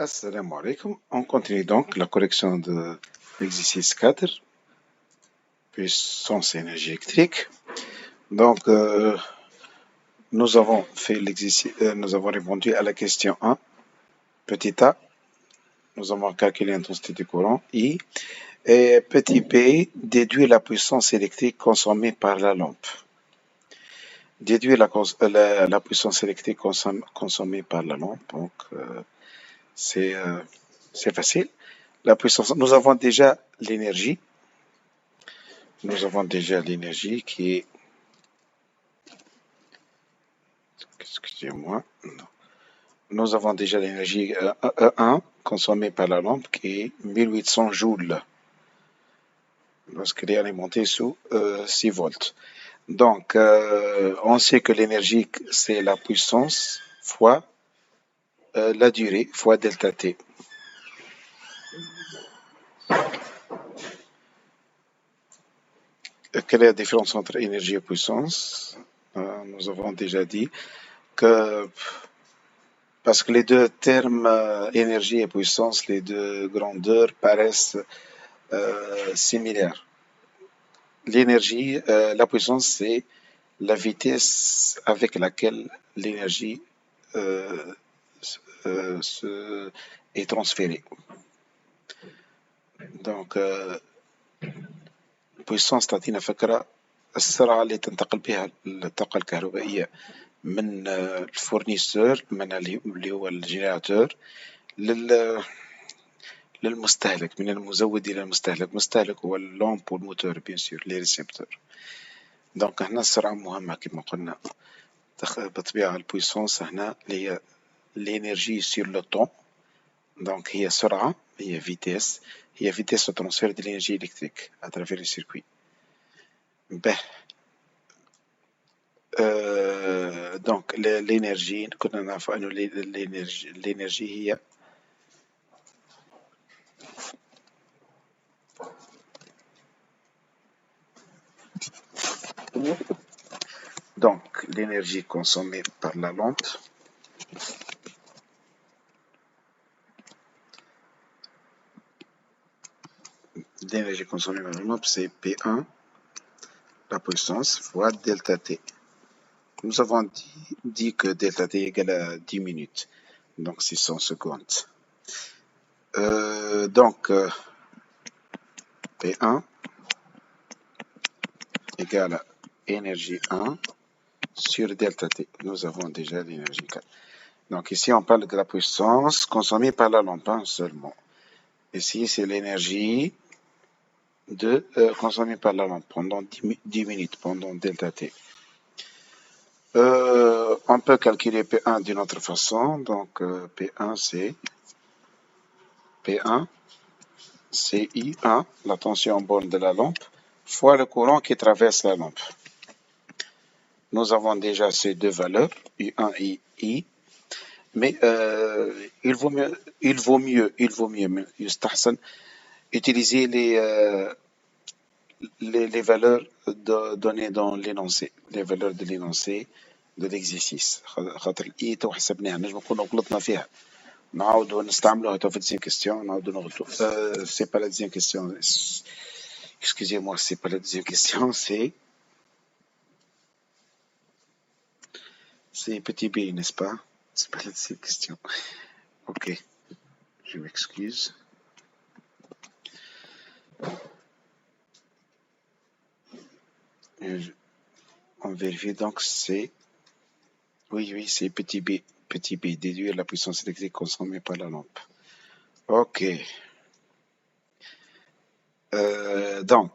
Assalamu alaikum. On continue donc la correction de l'exercice 4, puissance énergie électrique. Donc, nous avons fait l'exercice, nous avons répondu à la question 1, petit a, nous avons calculé l'intensité du courant I, et petit b, déduit la puissance électrique consommée par la lampe. Déduire la puissance électrique consommée par la lampe, donc c'est facile. La puissance, nous avons déjà l'énergie. Nous avons déjà l'énergie qui est, excusez-moi, nous avons déjà l'énergie E1 consommée par la lampe qui est 1800 joules lorsqu'elle est alimentée sous 6 volts. Donc, on sait que l'énergie, c'est la puissance fois la durée fois delta T. Quelle est la différence entre énergie et puissance? Nous avons déjà dit que, parce que les deux termes énergie et puissance, les deux grandeurs paraissent similaires. L'énergie, la puissance, c'est la vitesse avec laquelle l'énergie est transférée. Donc, puissance تعطينا فكرة السرعة اللي تنتقل بها الطاقة الكهربائية من الفورنيسور، من اللي هو الجنراتور، للمستهلك، من المزود إلى المستهلك. المستهلك هو اللامب والموتور بيان سور لي ريسبتور. دونك هنا السرعة مهمة كما قلنا. بطبيعة البويسونس هنا اللي هي l'énergie sur le temps. Donc هي سرعة، هي فيتيس، هي فيتيس de transfert de l'énergie électrique à travers le circuit. به donc l'énergie كنا نعرف أنه l'énergie هي donc l'énergie consommée par la lampe l'énergie consommée par la lampe c'est P1 la puissance fois delta T. Nous avons dit que delta T égale à 10 minutes, donc 600 secondes. Donc P1 égale à énergie 1 sur delta T. Nous avons déjà l'énergie 4. Donc ici, on parle de la puissance consommée par la lampe seulement. Ici, c'est l'énergie consommée par la lampe pendant 10 minutes, pendant delta T. On peut calculer P1 d'une autre façon. Donc P1, c'est I1, la tension en borne de la lampe, fois le courant qui traverse la lampe. Nous avons déjà ces deux valeurs, I1 et I. Mais il vaut mieux يستحسن utiliser les valeurs données dans l'énoncé, les valeurs de l'énoncé de l'exercice. خاطر الإي تو حسبناها نجم نكونوا غلطنا فيها نعاودوا نستعملوها تو في الديزيام كيستيون نعاودوا نغلطوا. سي با لا ديزيام كيستيون. Excusez-moi, c'est pas la deuxième question, c'est petit b, n'est-ce pas? C'est pas la deuxième question. Ok, je m'excuse. On vérifie donc c'est... Oui, c'est petit b. Petit b, déduire la puissance électrique consommée par la lampe. Ok. Donc...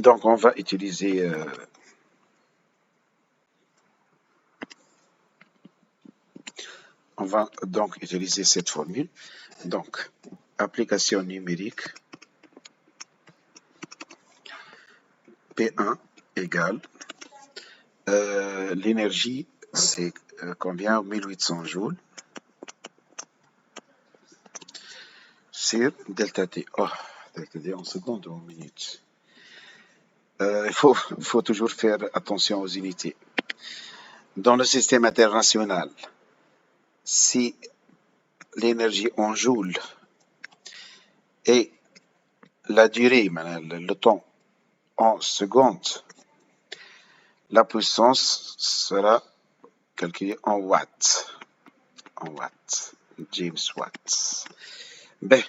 Donc, on va utiliser cette formule. Donc, application numérique P1 égale L'énergie, c'est combien? 1800 joules sur delta T. Oh, delta T en secondes ou en minutes. Il faut toujours faire attention aux unités. Dans le système international, si l'énergie en joules et la durée, le temps en secondes, la puissance sera calculée en watts. En watts. James Watt. Ben,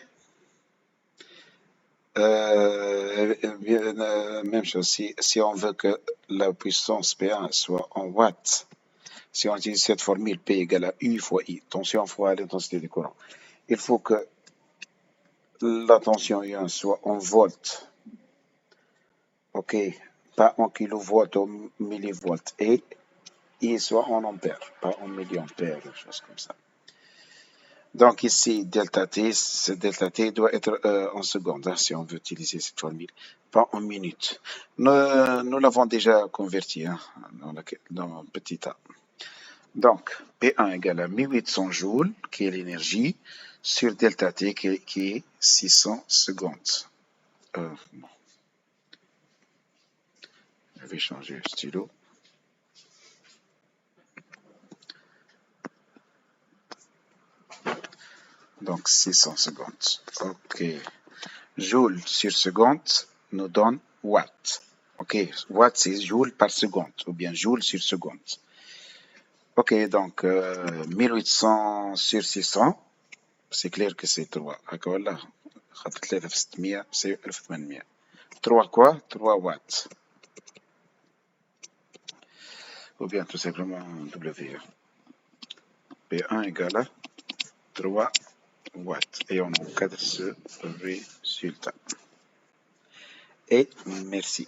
même chose, si on veut que la puissance P1 soit en watts, si on utilise cette formule P égale à U fois I, tension fois l'intensité du courant, il faut que la tension I1 soit en volts, ok, pas en kilovolts ou millivolts, et I soit en ampères, pas en milliampères, des choses comme ça. Donc ici, delta T, ce delta T doit être en secondes, hein, si on veut utiliser cette formule, pas en minutes. Nous l'avons déjà converti hein, dans petit a. Donc, P1 égale à 1800 joules, qui est l'énergie, sur delta T, qui est 600 secondes. Bon. Je vais changer le stylo. Donc, 600 secondes. OK. Joule sur seconde nous donne watt. OK. Watt, c'est joule par seconde, ou bien joule sur seconde. OK, donc 1800 sur 600, c'est clair que c'est 3. Voilà. 3600 c'est 1800. 3 quoi? 3 watts. Ou bien tout simplement W. P1 égale à 3 watts. Et on encadre ce résultat. Et merci.